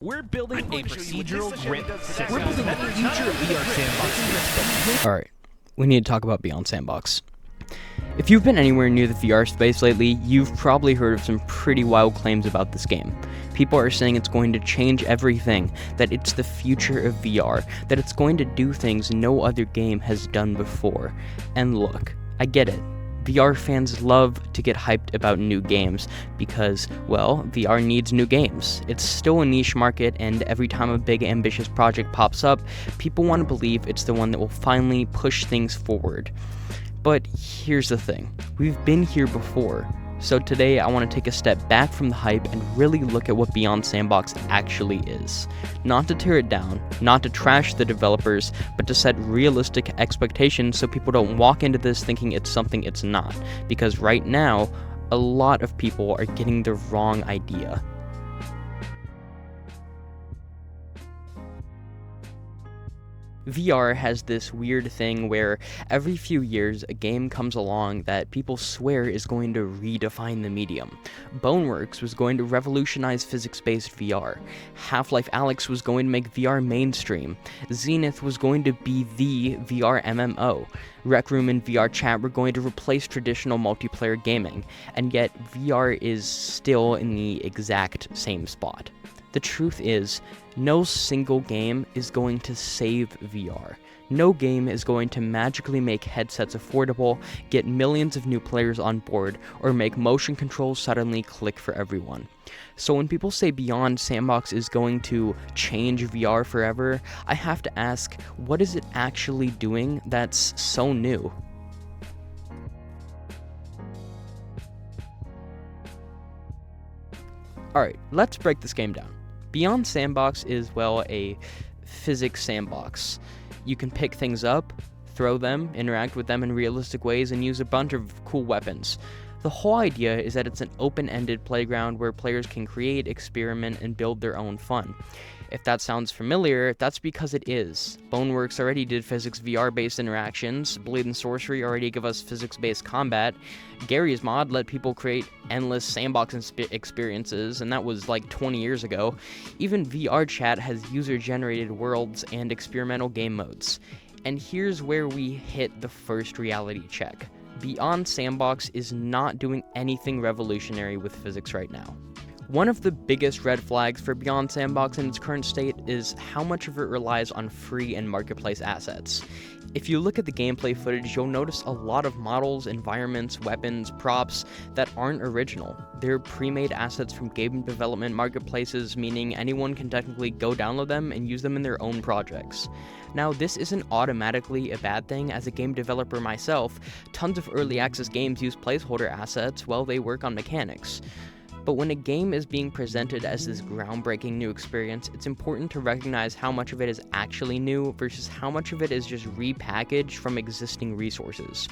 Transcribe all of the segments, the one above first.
We're building a procedural grip system. We're building the future of VR Sandbox. Alright, we need to talk about Beyond Sandbox. If you've been anywhere near the VR space lately, you've probably heard of some pretty wild claims about this game. People are saying it's going to change everything, that it's the future of VR, that it's going to do things no other game has done before. And look, I get it. VR fans love to get hyped about new games because, well, VR needs new games. It's still a niche market, and every time a big ambitious project pops up, people want to believe it's the one that will finally push things forward. But here's the thing, we've been here before. So today I want to take a step back from the hype and really look at what Beyond Sandbox actually is. Not to tear it down, not to trash the developers, but to set realistic expectations so people don't walk into this thinking it's something it's not. Because right now, a lot of people are getting the wrong idea. VR has this weird thing where every few years a game comes along that people swear is going to redefine the medium. Boneworks was going to revolutionize physics-based VR. Half-Life Alyx was going to make VR mainstream. Zenith was going to be the VR MMO. Rec Room and VR Chat were going to replace traditional multiplayer gaming, and yet VR is still in the exact same spot. The truth is, no single game is going to save VR. No game is going to magically make headsets affordable, get millions of new players on board, or make motion controls suddenly click for everyone. So when people say Beyond Sandbox is going to change VR forever, I have to ask, what is it actually doing that's so new? Alright, let's break this game down. Beyond Sandbox is, well, a physics sandbox. You can pick things up, throw them, interact with them in realistic ways, and use a bunch of cool weapons. The whole idea is that it's an open-ended playground where players can create, experiment, and build their own fun. If that sounds familiar, that's because it is. Boneworks already did physics VR-based interactions, Blade and Sorcery already give us physics-based combat, Gary's mod let people create endless sandbox experiences, and that was like 20 years ago. Even VR Chat has user-generated worlds and experimental game modes. And here's where we hit the first reality check. Beyond Sandbox is not doing anything revolutionary with physics right now. One of the biggest red flags for Beyond Sandbox in its current state is how much of it relies on free and marketplace assets. If you look at the gameplay footage, you'll notice a lot of models, environments, weapons, props that aren't original. They're pre-made assets from game development marketplaces, meaning anyone can technically go download them and use them in their own projects. Now, this isn't automatically a bad thing. As a game developer myself, tons of early access games use placeholder assets while they work on mechanics. But when a game is being presented as this groundbreaking new experience, it's important to recognize how much of it is actually new versus how much of it is just repackaged from existing resources.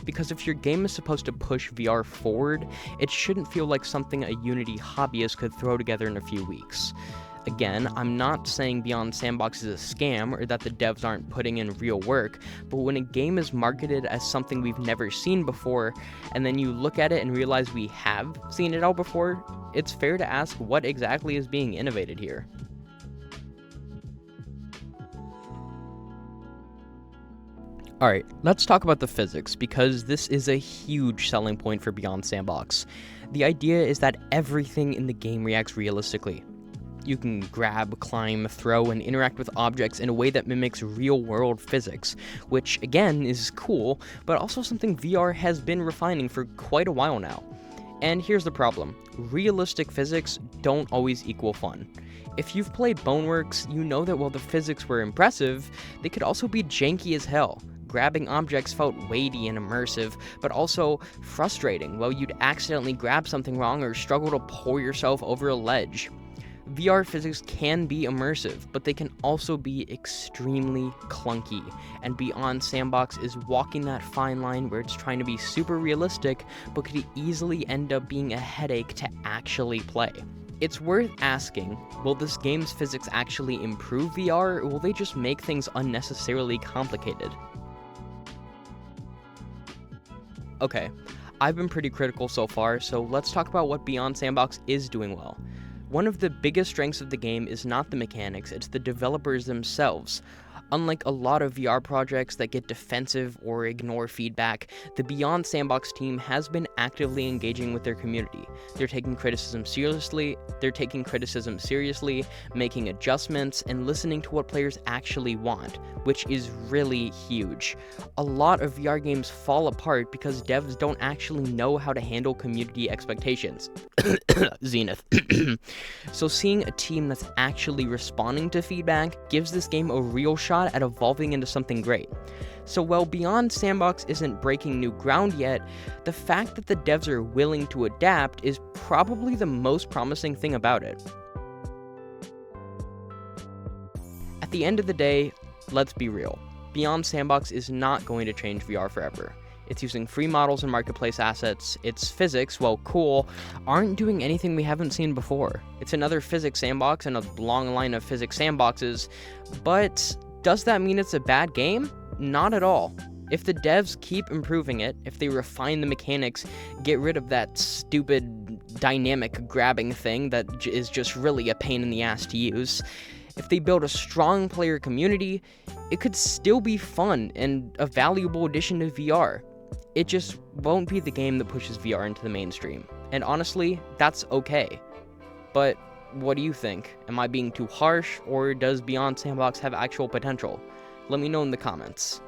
Because if your game is supposed to push VR forward, it shouldn't feel like something a Unity hobbyist could throw together in a few weeks. Again, I'm not saying Beyond Sandbox is a scam or that the devs aren't putting in real work, but when a game is marketed as something we've never seen before, and then you look at it and realize we have seen it all before, it's fair to ask what exactly is being innovated here. Alright, let's talk about the physics, because this is a huge selling point for Beyond Sandbox. The idea is that everything in the game reacts realistically. You can grab, climb, throw, and interact with objects in a way that mimics real-world physics, which, again, is cool, but also something VR has been refining for quite a while now. And here's the problem. Realistic physics don't always equal fun. If you've played Boneworks, you know that while the physics were impressive, they could also be janky as hell. Grabbing objects felt weighty and immersive, but also frustrating while you'd accidentally grab something wrong or struggle to pull yourself over a ledge. VR physics can be immersive, but they can also be extremely clunky, and Beyond Sandbox is walking that fine line where it's trying to be super realistic, but could easily end up being a headache to actually play. It's worth asking, will this game's physics actually improve VR, or will they just make things unnecessarily complicated? Okay, I've been pretty critical so far, so let's talk about what Beyond Sandbox is doing well. One of the biggest strengths of the game is not the mechanics, it's the developers themselves. Unlike a lot of VR projects that get defensive or ignore feedback, the Beyond Sandbox team has been actively engaging with their community. They're taking criticism seriously, making adjustments, and listening to what players actually want, which is really huge. A lot of VR games fall apart because devs don't actually know how to handle community expectations. Zenith. So seeing a team that's actually responding to feedback gives this game a real shot at evolving into something great. So while Beyond Sandbox isn't breaking new ground yet, the fact that the devs are willing to adapt is probably the most promising thing about it. At the end of the day, let's be real. Beyond Sandbox is not going to change VR forever. It's using free models and marketplace assets. Its physics, while cool, aren't doing anything we haven't seen before. It's another physics sandbox in a long line of physics sandboxes, but does that mean it's a bad game? Not at all. If the devs keep improving it, if they refine the mechanics, get rid of that stupid dynamic grabbing thing that is just really a pain in the ass to use, if they build a strong player community, it could still be fun and a valuable addition to VR. It just won't be the game that pushes VR into the mainstream. And honestly, that's okay. But what do you think? Am I being too harsh, or does Beyond Sandbox have actual potential? Let me know in the comments.